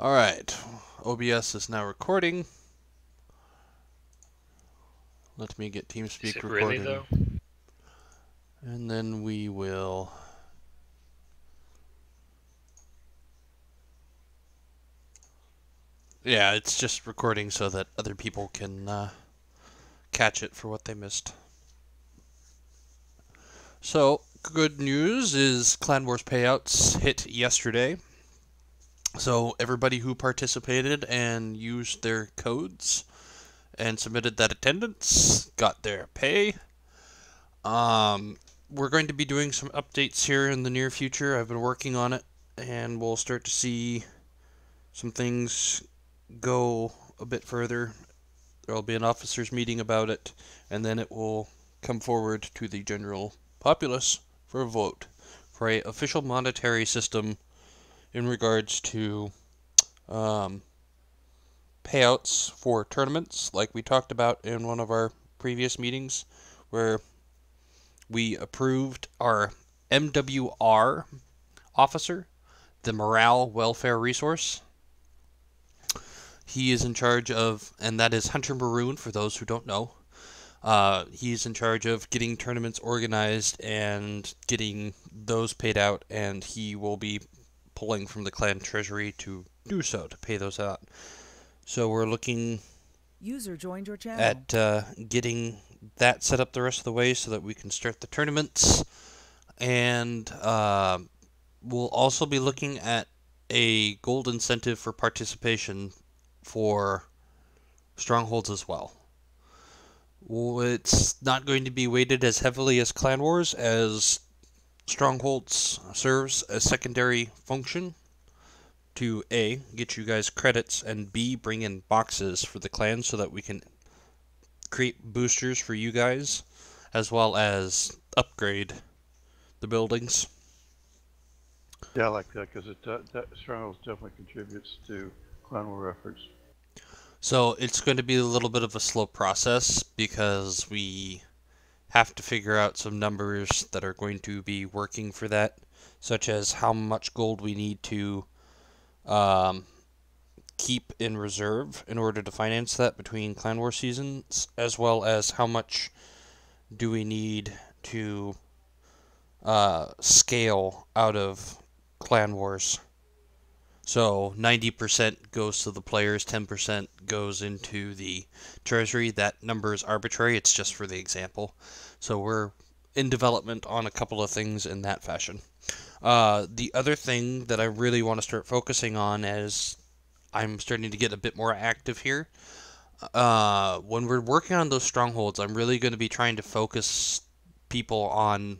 Alright, OBS is now recording. Let me get TeamSpeak Is it recorded. really, though? And then we will... Yeah, it's just recording so that other people can catch it for what they missed. So, good news is Clan Wars payouts hit yesterday. So everybody who participated and used their codes and submitted that attendance got their pay. We're going to be doing some updates here in the near future. I've been working on it, and we'll start to see some things go a bit further. There will be an officers' meeting about it, and then it will come forward to the general populace for a vote for a official monetary system in regards to payouts for tournaments, like we talked about in one of our previous meetings, where we approved our MWR officer, the Morale Welfare Resource. He is in charge of, and that is Hunter Maroon for those who don't know. He's in charge of getting tournaments organized and getting those paid out, and he will be pulling from the clan treasury to do so, to pay those out. So we're looking User joined your channel. at getting that set up the rest of the way so that we can start the tournaments. And we'll also be looking at a gold incentive for participation for strongholds as well. It's not going to be weighted as heavily as Clan Wars, as strongholds serves a secondary function to A, get you guys credits, and B, bring in boxes for the clan so that we can create boosters for you guys, as well as upgrade the buildings. Yeah, I like that because that Strongholds definitely contributes to clan war efforts. So it's going to be a little bit of a slow process because we have to figure out some numbers that are going to be working for that, such as how much gold we need to keep in reserve in order to finance that between Clan War seasons, as well as how much do we need to scale out of Clan Wars. So 90% goes to the players, 10% goes into the treasury. That number is arbitrary, it's just for the example. So we're in development on a couple of things in that fashion. The other thing that I really want to start focusing on as I'm starting to get a bit more active here, when we're working on those strongholds, I'm really going to be trying to focus people on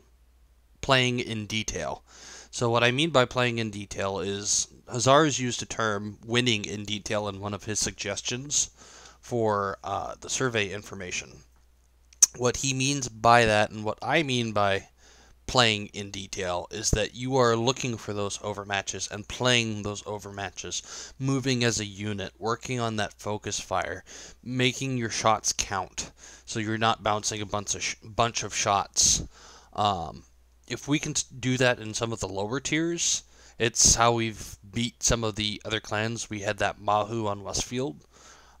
playing in detail. So what I mean by playing in detail is Hazar's used a term winning in detail in one of his suggestions for the survey information. What he means by that, and what I mean by playing in detail, is that you are looking for those overmatches and playing those overmatches, moving as a unit, working on that focus fire, making your shots count, so you're not bouncing a bunch of shots. If we can do that in some of the lower tiers, it's how we've beat some of the other clans. We had that Mahu on Westfield,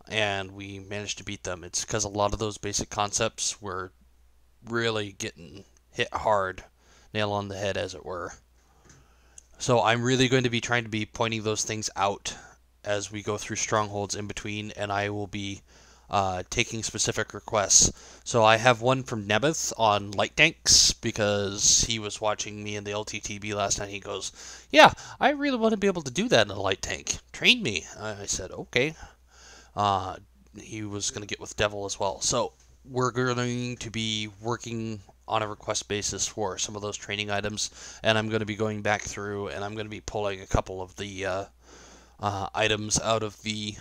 and we managed to beat them. It's because a lot of those basic concepts were really getting hit hard, nail on the head, as it were. So I'm really going to be trying to be pointing those things out as we go through strongholds in between, and I will be taking specific requests. So I have one from Nemeth on light tanks because he was watching me in the LTTB last night. He goes, "Yeah, I really want to be able to do that in a light tank. Train me." I said, "Okay." He was going to get with Devil as well. So we're going to be working on a request basis for some of those training items, and I'm going to be going back through and I'm going to be pulling a couple of the items out of the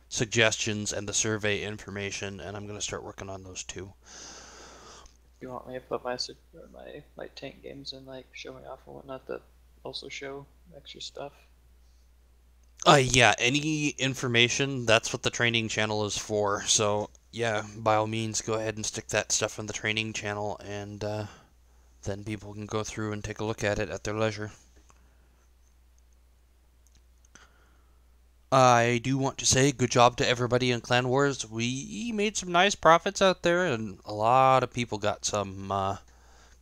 suggestions and the survey information, and I'm going to start working on those too. You want me to put my light tank games in, like showing off and whatnot, that also show extra stuff? Yeah, any information, that's what the training channel is for. So yeah, by all means, go ahead and stick that stuff in the training channel, and then people can go through and take a look at it at their leisure. I do want to say good job to everybody in Clan Wars. We made some nice profits out there, and a lot of people got some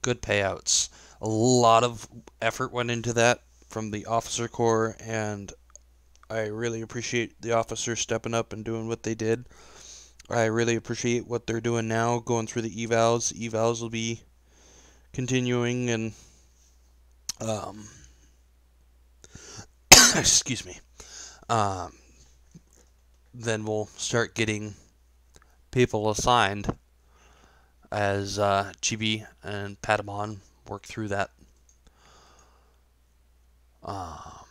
good payouts. A lot of effort went into that from the officer corps, and I really appreciate the officers stepping up and doing what they did. I really appreciate what they're doing now, going through the evals. Evals will be continuing, and um, excuse me. Um, then we'll start getting people assigned as Chibi and Patamon work through that. Um,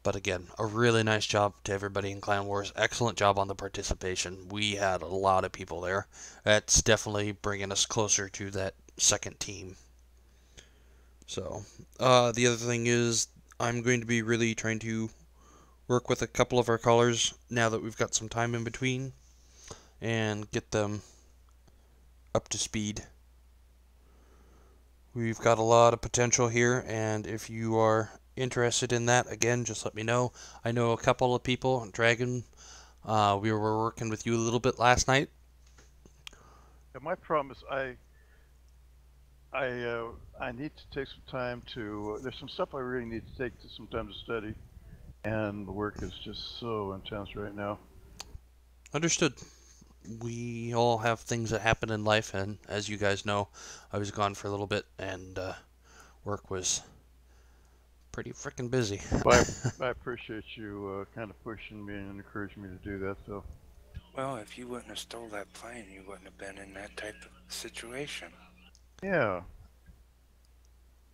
but again, a really nice job to everybody in Clan Wars. Excellent job on the participation. We had a lot of people there. That's definitely bringing us closer to that second team. So, the other thing is, I'm going to be really trying to work with a couple of our callers now that we've got some time in between and get them up to speed. We've got a lot of potential here, and if you are interested in that, again, just let me know. I know a couple of people. Dragon, we were working with you a little bit last night. Yeah, my problem is I need to take some time to. There's some stuff I really need to take some time to study, and the work is just so intense right now. Understood. We all have things that happen in life, and as you guys know, I was gone for a little bit, and work was pretty freaking busy. But I appreciate you kind of pushing me and encouraging me to do that. So. Well, if you wouldn't have stole that plane, you wouldn't have been in that type of situation. Yeah.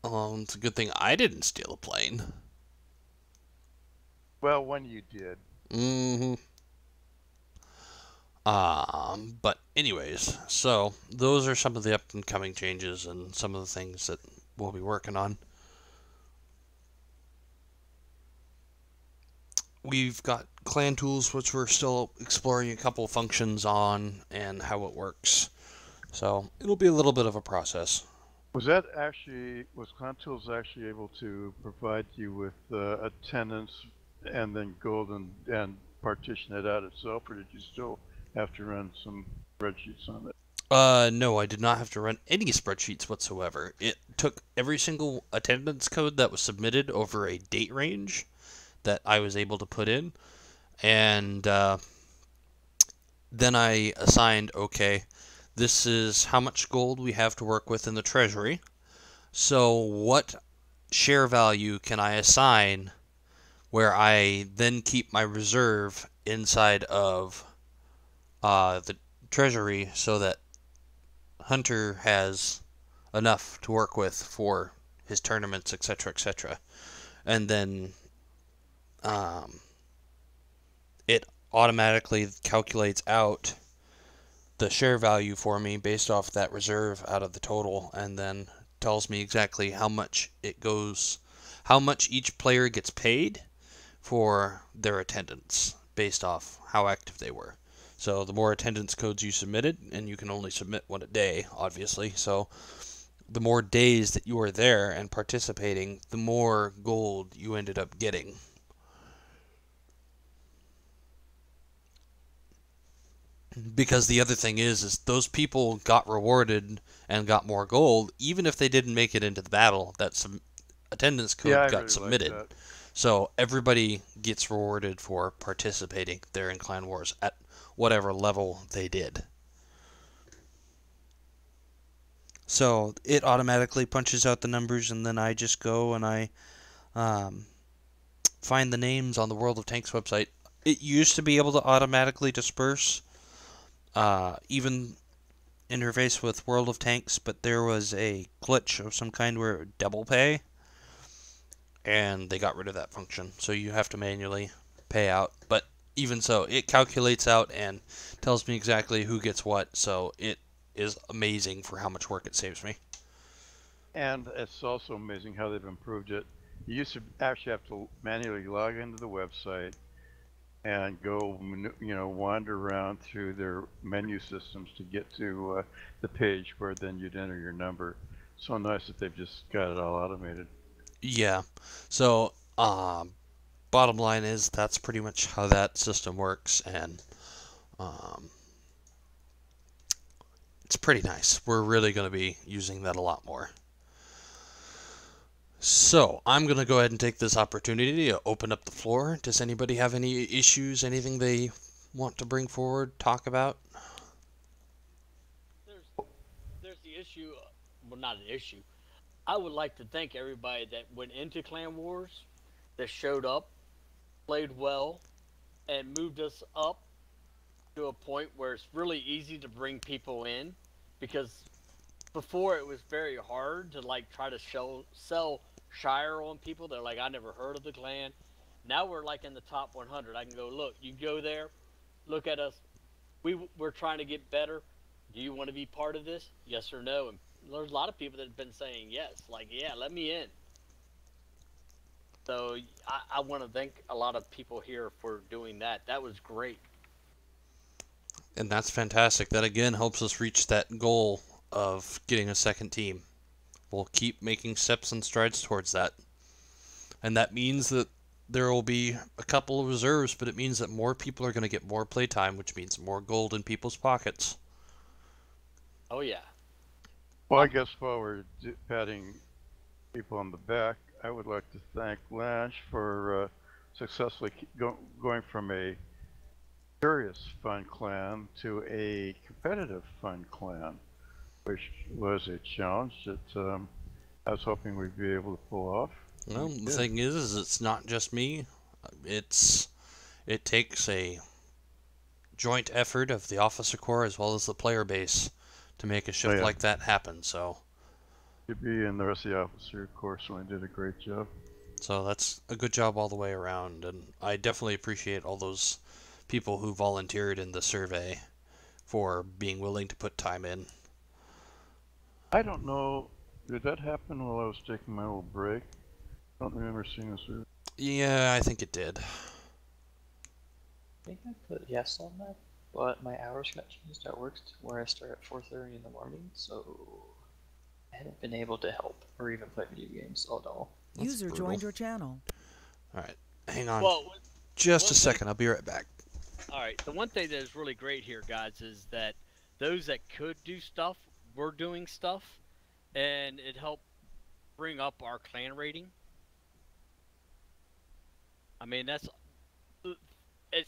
It's a good thing I didn't steal a plane. Well, when you did. Mm-hmm. But anyways, so those are some of the up and coming changes and some of the things that we'll be working on. We've got clan tools, which we're still exploring a couple of functions on and how it works. So it'll be a little bit of a process. Was Clan Tools actually able to provide you with attendance and then gold and partition it out itself, or did you still have to run some spreadsheets on it? No, I did not have to run any spreadsheets whatsoever. It took every single attendance code that was submitted over a date range that I was able to put in, and then I assigned, okay, this is how much gold we have to work with in the treasury. So what share value can I assign where I then keep my reserve inside of the treasury so that Hunter has enough to work with for his tournaments, etc., etc. And then it automatically calculates out the share value for me based off that reserve out of the total, and then tells me exactly how much it goes, how much each player gets paid for their attendance based off how active they were. So the more attendance codes you submitted, and you can only submit one a day, obviously, so the more days that you were there and participating, the more gold you ended up getting. Because the other thing is those people got rewarded and got more gold, even if they didn't make it into the battle. That attendance code got really submitted. like that. So everybody gets rewarded for participating there in Clan Wars at whatever level they did. So it automatically punches out the numbers, and then I just go and I find the names on the World of Tanks website. It used to be able to automatically disperse, even interface with World of Tanks, but there was a glitch of some kind where it would double pay, and they got rid of that function. So you have to manually pay out. But even so, it calculates out and tells me exactly who gets what, so it is amazing for how much work it saves me. And it's also amazing how they've improved it. You used to actually have to manually log into the website and go, wander around through their menu systems to get to the page where then you'd enter your number. So nice that they've just got it all automated. Yeah. So, bottom line is that's pretty much how that system works, and it's pretty nice. We're really going to be using that a lot more. So I'm going to go ahead and take this opportunity to open up the floor. Does anybody have any issues, anything they want to bring forward, talk about? There's the issue. Well, not an issue. I would like to thank everybody that went into Clan Wars, that showed up, played well, and moved us up to a point where it's really easy to bring people in, because before it was very hard to like try to sell Shire on people. They're like, I never heard of the clan. Now we're like in the top 100. I can go, look, you go there, look at us. We're trying to get better. Do you want to be part of this? Yes or no? And there's a lot of people that have been saying yes, like, yeah, let me in. So I want to thank a lot of people here for doing that. That was great. And that's fantastic. That again helps us reach that goal of getting a second team. We'll keep making steps and strides towards that. And that means that there will be a couple of reserves, but it means that more people are going to get more playtime, which means more gold in people's pockets. Oh, yeah. Well, I guess while we're patting people on the back, I would like to thank Lange for successfully going from a serious fun clan to a competitive fun clan, which was a challenge that I was hoping we'd be able to pull off. Well, the thing is it's not just me. It takes a joint effort of the officer corps as well as the player base to make a shift like that happen. So QB and the rest of the officer corps certainly did a great job. So that's a good job all the way around, and I definitely appreciate all those people who volunteered in the survey for being willing to put time in. I don't know, did that happen while I was taking my little break? I don't remember seeing this. Yeah, I think it did. I think I put yes on that, but my hours got changed at work to where I start at 4:30 in the morning, so I haven't been able to help or even play video games all day. User joined your channel. Alright, hang on Well, just a second, I'll be right back. all right. The one thing that is really great here, guys, is that those that could do stuff were doing stuff, and it helped bring up our clan rating. I mean, it's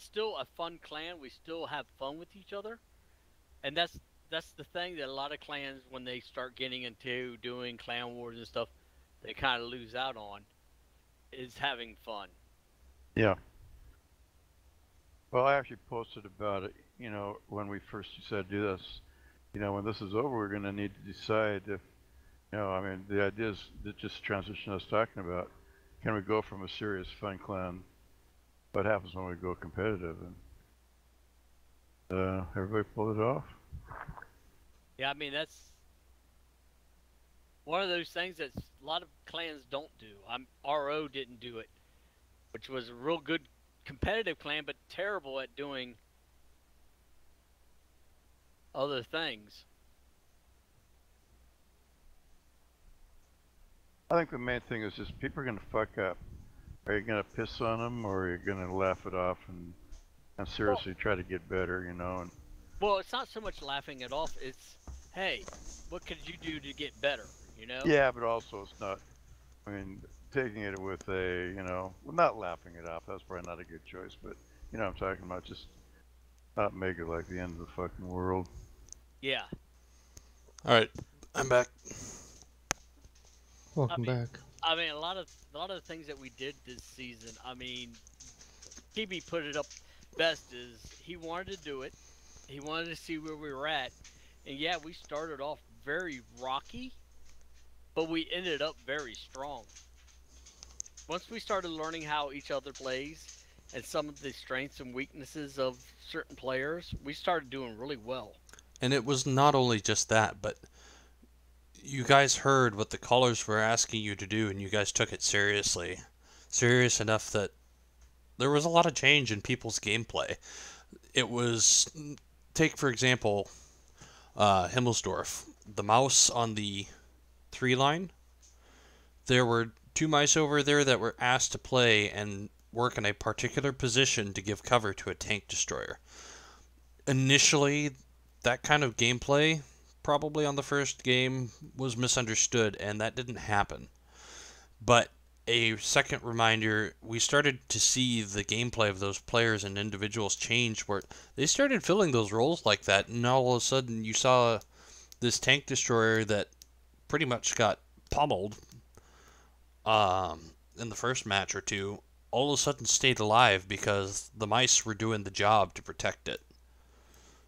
still a fun clan. We still have fun with each other, and that's the thing that a lot of clans, when they start getting into doing clan wars and stuff, they kind of lose out on, is having fun. Yeah. Well, I actually posted about it, you know, when we first said do this. You know, when this is over, we're going to need to decide if, you know, I mean, the idea is that just transition I was talking about. Can we go from a serious fun clan? What happens when we go competitive? And everybody pulled it off. Yeah, I mean, that's one of those things that a lot of clans don't do. RO didn't do it, which was a real good competitive clan, but terrible at doing other things. I think the main thing is just people are going to fuck up. Are you going to piss on them, or are you going to laugh it off and seriously try to get better, you know? And well, it's not so much laughing it off. It's, hey, what could you do to get better, you know? yeah, but also it's not, I mean, taking it with a, you know, well, not laughing it off, that's probably not a good choice, but, you know what I'm talking about, just not make it like the end of the fucking world. Yeah. Alright, I'm back. Welcome back. I mean, a lot of the things that we did this season, I mean, TB put it up best, is he wanted to do it. He wanted to see where we were at. And yeah, we started off very rocky, but we ended up very strong. Once we started learning how each other plays and some of the strengths and weaknesses of certain players, we started doing really well. And it was not only just that, but you guys heard what the callers were asking you to do, and you guys took it seriously. Serious enough that there was a lot of change in people's gameplay. It was, take for example, Himmelsdorf. The mouse on the 3 line, there were 2 mice over there that were asked to play, and work in a particular position to give cover to a tank destroyer. Initially, that kind of gameplay, probably on the first game, was misunderstood, and that didn't happen. But a second reminder, we started to see the gameplay of those players and individuals change where they started filling those roles like that, and all of a sudden you saw this tank destroyer that pretty much got pummeled in the first match or two, all of a sudden stayed alive because the mice were doing the job to protect it.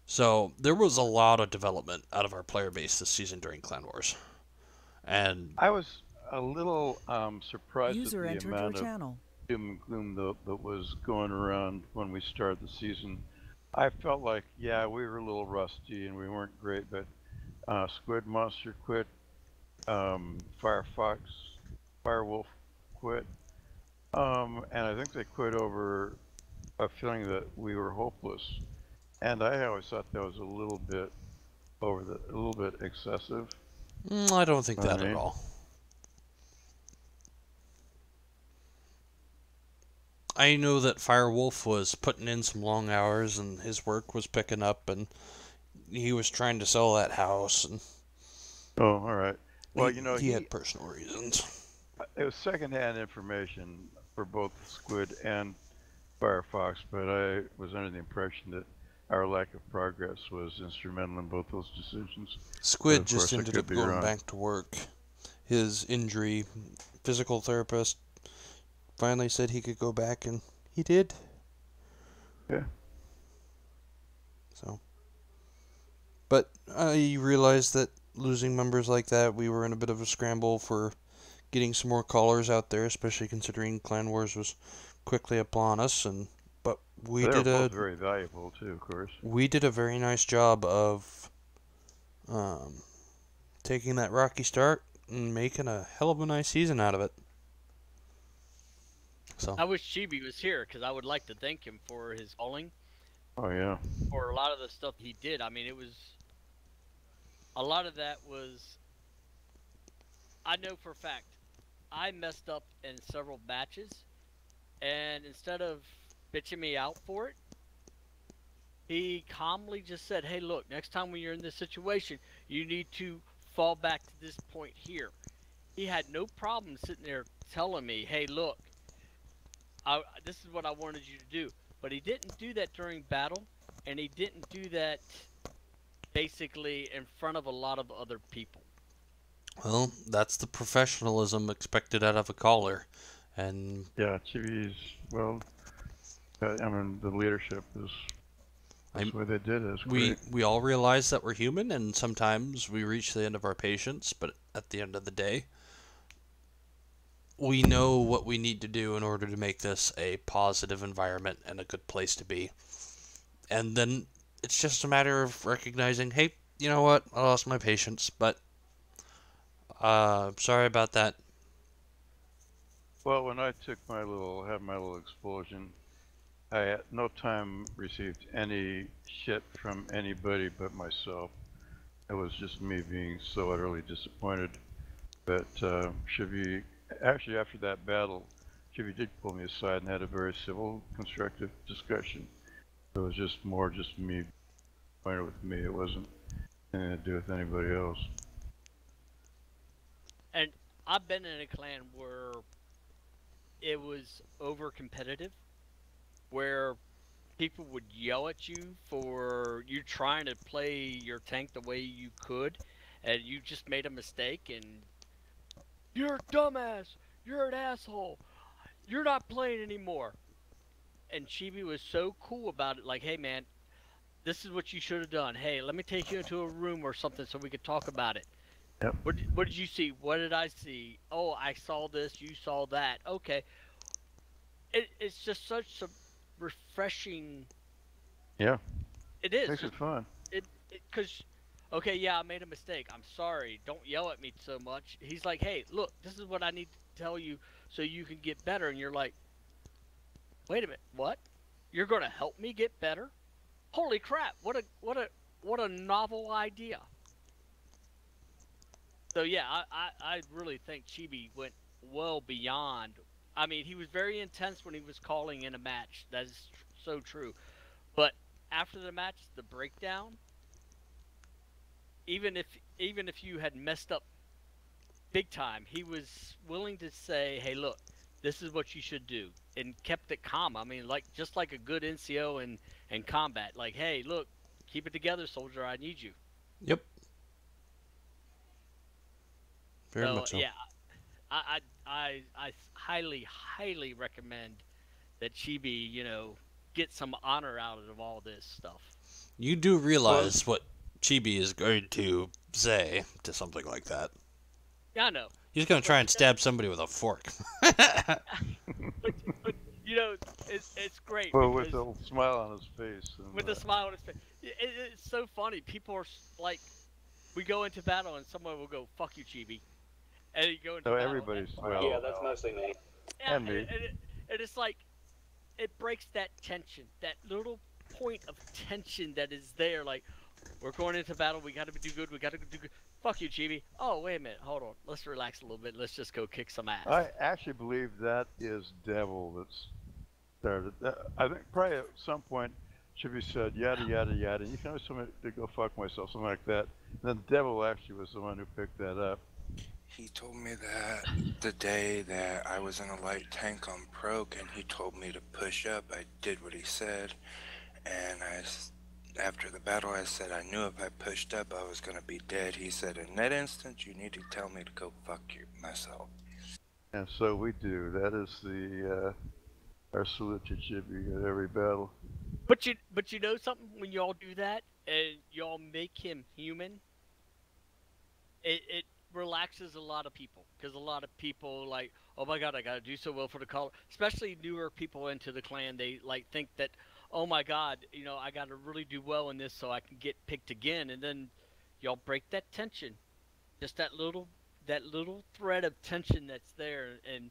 So there was a lot of development out of our player base this season during Clan Wars. And I was a little surprised User at the entered your amount of channel. doom and gloom that was going around when we started the season. I felt like, yeah, we were a little rusty and we weren't great, but Squid Monster quit, Firefox, Firewolf quit, and I think they quit over a feeling that we were hopeless. And I always thought that was a little bit a little bit excessive. I don't think Know what that I at mean? all. I know that Firewolf was putting in some long hours and his work was picking up and he was trying to sell that house and Oh, all right. Well, he had personal reasons. it was secondhand information for both Squid and Firefox, but I was under the impression that our lack of progress was instrumental in both those decisions. Squid Of just course, I ended could up be going wrong. back to work. His injury, physical therapist finally said he could go back and he did. Yeah. So, but I realized that losing members like that, we were in a bit of a scramble for getting some more callers out there, especially considering Clan Wars was quickly upon us. But They were both very valuable too, of course. we did a very nice job of taking that rocky start and making a hell of a nice season out of it. So I wish Chibi was here because I would like to thank him for his calling, Oh yeah. for a lot of the stuff he did. I mean, it was a lot of that was. I know for a fact, I messed up in several matches, and instead of bitching me out for it, he calmly just said, "Hey, look, next time when you're in this situation, you need to fall back to this point here." He had no problem sitting there telling me, "Hey, look, this is what I wanted you to do." But he didn't do that during battle, and he didn't do that basically in front of a lot of other people. well, that's the professionalism expected out of a caller, and Yeah, TV's, well, I mean, the leadership is, that's the way they did it. It's we great. we all realize that we're human, and sometimes we reach the end of our patience. But at the end of the day, we know what we need to do in order to make this a positive environment and a good place to be. And then it's just a matter of recognizing, hey, you know what? I lost my patience, but sorry about that. Well, when I had my little explosion, I at no time received any shit from anybody but myself. It was just me being so utterly disappointed. But Chevy, actually after that battle, Chevy did pull me aside and had a very civil, constructive discussion. It was just me pointed with me. It wasn't anything to do with anybody else. And I've been in a clan where it was over competitive, where people would yell at you for you trying to play your tank the way you could, and you just made a mistake, and you're a dumbass, you're an asshole, you're not playing anymore. And Chibi was so cool about it, like, hey man, this is what you should have done. Hey, let me take you into a room or something so we could talk about it. Yep. What did you see? What did I see? Oh, I saw this. You saw that. Okay. It's just such a refreshing. Yeah. It is. Makes it fun. Because, okay, yeah, I made a mistake. I'm sorry. Don't yell at me so much. He's like, hey, look, this is what I need to tell you so you can get better. And you're like, wait a minute, what? You're going to help me get better? Holy crap! What a novel idea. So yeah, I really think Chibi went well beyond. I mean, he was very intense when he was calling in a match. That is so true. But after the match, the breakdown, even if you had messed up big time, he was willing to say, "Hey, look, this is what you should do," and kept it calm. I mean, like just like a good NCO in combat. Like, "Hey, look, keep it together, soldier. I need you." Yep. Very So much so. yeah, I highly recommend that Chibi, get some honor out of all this stuff. You do Well, realize what Chibi is going to say to something like that. Yeah, I know, He's going to but try and stab somebody with a fork. but it's great well, with because a smile on his face. And, with a smile on his face, it's so funny. People are like, we go into battle and someone will go, "Fuck you, Chibi," and you go into no, battle. everybody's Yeah, that's mostly me. Yeah, and me. and it's like it breaks that tension, that little point of tension that is there. Like, we're going into battle, we got to do good, we got to do good. Fuck you, Chibi. Oh, wait a minute, hold on. Let's relax a little bit. Let's just go kick some ass. I actually believe that is Devil that's started. I think probably at some point should be said yada yada yada. You can always tell me to go fuck myself, something like that. And then Devil actually was the one who picked that up. He told me that the day that I was in a light tank on Proc, and he told me to push up. I did what he said, and after the battle, I said I knew if I pushed up, I was gonna be dead. He said, in that instant, you need to tell me to go fuck myself. And so we do. That is the our fltche1 at every battle. But you know something? When y'all do that and y'all make him human, it relaxes a lot of people, because a lot of people like, oh my god, I gotta do so well for the color. Especially newer people into the clan, they like think that, oh my god, I gotta really do well in this so I can get picked again, and then y'all break that tension, just that little thread of tension that's there, and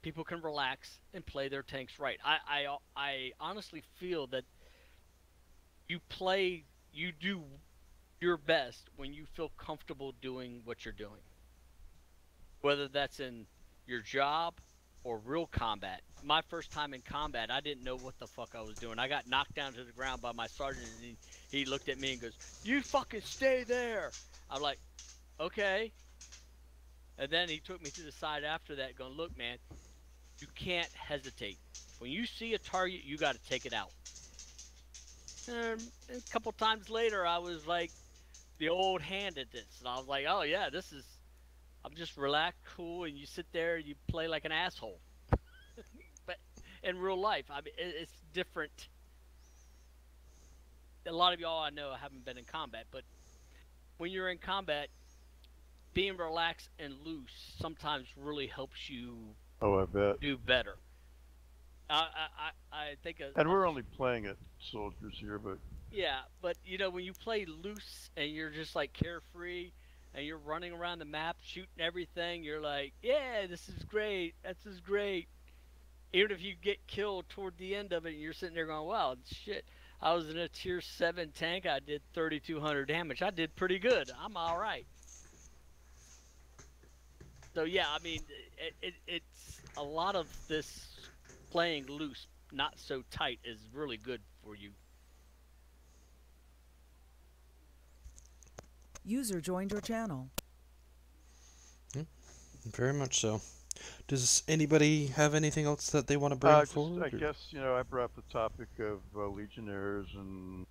people can relax and play their tanks right. I honestly feel that you do your best when you feel comfortable doing what you're doing. Whether that's in your job or real combat. My first time in combat, I didn't know what the fuck I was doing. I got knocked down to the ground by my sergeant, and he looked at me and goes, "You fucking stay there." I'm like, "Okay." And then he took me to the side after that, going, "Look, man, you can't hesitate. When you see a target, you got to take it out." And a couple times later, I was like the old hand at this, and I was like, "Oh yeah, I'm just relaxed, cool," and you sit there, and you play like an asshole. But in real life, I mean, it's different. A lot of y'all I know haven't been in combat, but when you're in combat, being relaxed and loose sometimes really helps you Oh, I bet. do better. I think And we're only playing at soldiers here, but yeah, but when you play loose and you're just like carefree and you're running around the map shooting everything, you're like, yeah, this is great, this is great. Even if you get killed toward the end of it, and you're sitting there going, wow, shit, I was in a tier 7 tank, I did 3,200 damage, I did pretty good, I'm all right. So yeah, I mean, it's a lot of this playing loose, not so tight, is really good for you. User joined your channel. Very much so. Does anybody have anything else that they want to bring forward? I guess I brought up the topic of Legionnaires and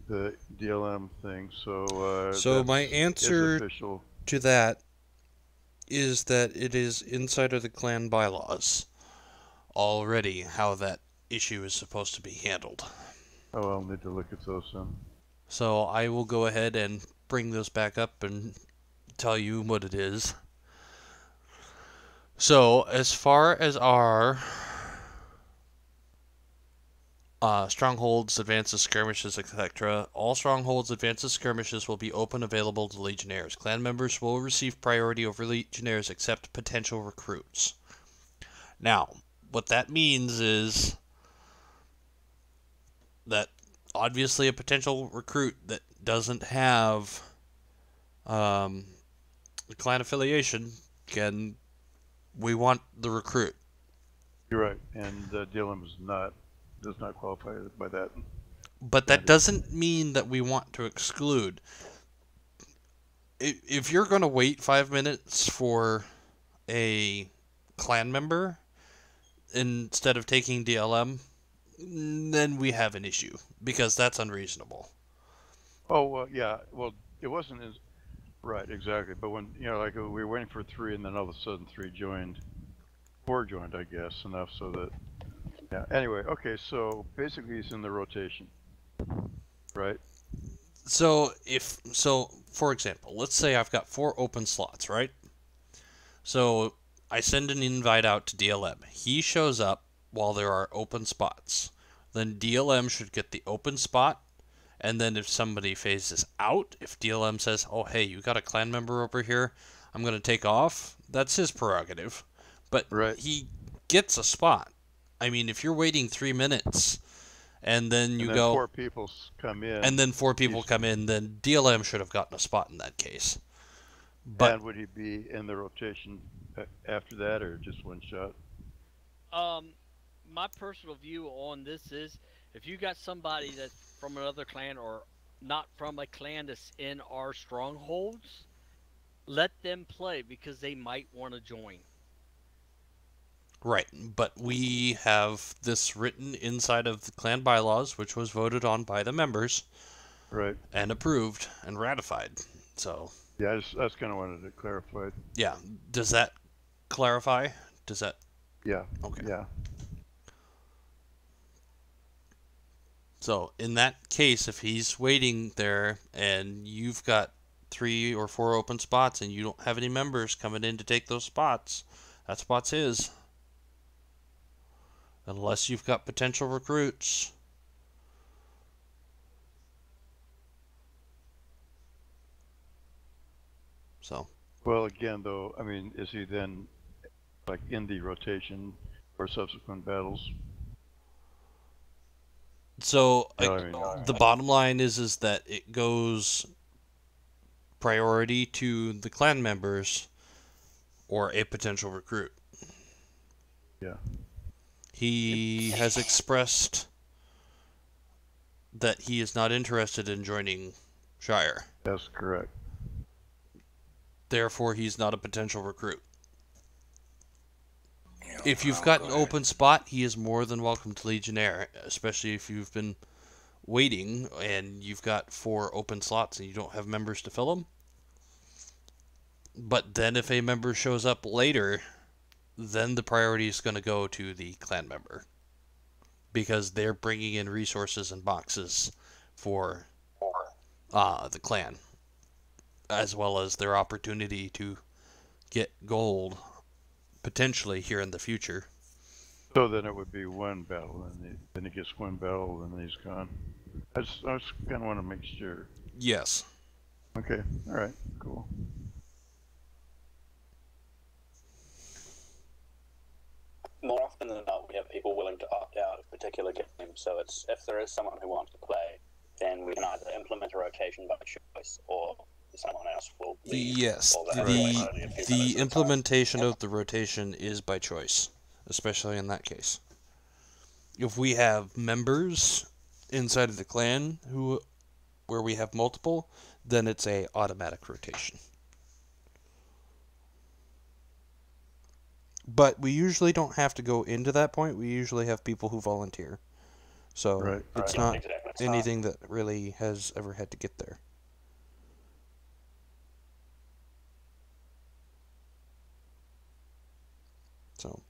the DLM thing. So my answer official. to that is that it is inside of the clan bylaws already how that issue is supposed to be handled. Oh, I'll need to look at those then. So I will go ahead and bring those back up and tell you what it is. So as far as our strongholds, advances, skirmishes, etc., all strongholds, advances, skirmishes will be open, available to Legionnaires. Clan members will receive priority over Legionnaires except potential recruits. Now, what that means is that obviously a potential recruit that doesn't have clan affiliation can We want the recruit. You're right, and DLM does not qualify by that. But that doesn't mean that we want to exclude. If you're going to wait 5 minutes for a clan member instead of taking DLM, then we have an issue because that's unreasonable. Oh, well, yeah. Well, it wasn't as right, exactly. But when like we were waiting for 3, and then all of a sudden 4 joined, I guess, enough so that. Yeah. Anyway, okay. So basically, he's in the rotation, right? So for example, let's say I've got 4 open slots, right? So I send an invite out to DLM. He shows up while there are open spots. Then DLM should get the open spot. And then if somebody phases out, if DLM says, oh, hey, you got a clan member over here, I'm going to take off, that's his prerogative. But he gets a spot. I mean, if you're waiting 3 minutes and then you go... 4 people come in. And then 4 people come in, then DLM should have gotten a spot in that case. But, and would he be in the rotation after that, or just one shot? My personal view on this is, if you got somebody that's from another clan or not from a clan that's in our strongholds, let them play because they might want to join. Right, but we have this written inside of the clan bylaws, which was voted on by the members. Right. And approved and ratified. So... Yeah, I just kind of wanted to clarify. Yeah. Does that clarify? Does that... Yeah. Okay. Yeah. So, in that case, if he's waiting there and you've got 3 or 4 open spots and you don't have any members coming in to take those spots, that spot's his. Unless you've got potential recruits. So. Well, again, though, I mean, is he then like in the rotation for subsequent battles? So the bottom line is that it goes priority to the clan members or a potential recruit. Yeah. He has expressed that he is not interested in joining Shire. That's correct. Therefore, he's not a potential recruit. If you've got an open spot, he is more than welcome to Legionnaire, especially if you've been waiting and you've got 4 open slots and you don't have members to fill them. But then if a member shows up later, then the priority is going to go to the clan member. Because they're bringing in resources and boxes for the clan. As well as their opportunity to get gold potentially here in the future. So then it would be 1 battle, and then he gets 1 battle, and then he's gone. I just kind of want to make sure. Yes. Okay. All right. Cool. More often than not, we have people willing to opt out of particular games. So it's if there is someone who wants to play, then we can either implement a rotation by choice, or someone else will leave. Yes, the implementation of the rotation is by choice, especially in that case. If we have members inside of the clan where we have multiple, then it's a automatic rotation. But we usually don't have to go into that point. We usually have people who volunteer. So it's not anything that really has ever had to get there. So,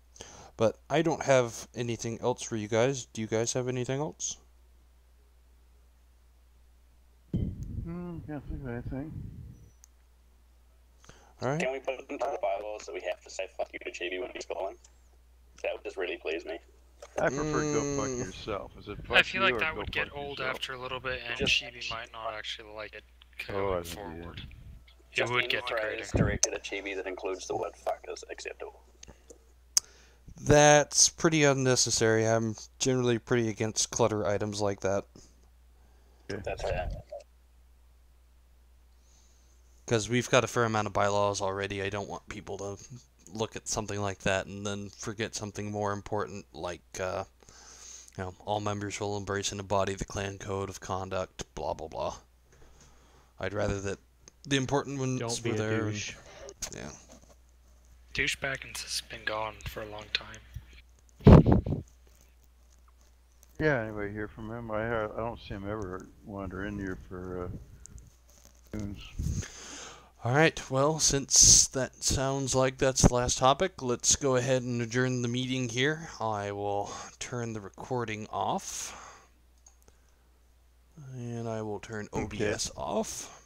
but I don't have anything else for you guys. Do you guys have anything else? Can't think of anything. All right. Can we put into the bylaws that we have to say fuck you to Chibi when he's calling? That would just really please me. I prefer go fuck yourself. Is it fuck I feel like you that or would go get fuck old yourself? after a little bit, and Just- Chibi might not actually like it I going think forward. It Just would any get phrase degrading. directed at Chibi that includes the word fuck is acceptable. That's pretty unnecessary. I'm generally pretty against clutter items like that. That's fair. Because we've got a fair amount of bylaws already. I don't want people to look at something like that and then forget something more important, like all members will embrace and embody the clan code of conduct, blah blah blah. I'd rather that the important ones Don't be were a there. douche. Yeah. Douchebaggins has been gone for a long time. Yeah, anybody hear from him? I don't see him ever wander in here for tunes. All right, well, since that sounds like that's the last topic, let's go ahead and adjourn the meeting here. I will turn the recording off. And I will turn OBS off.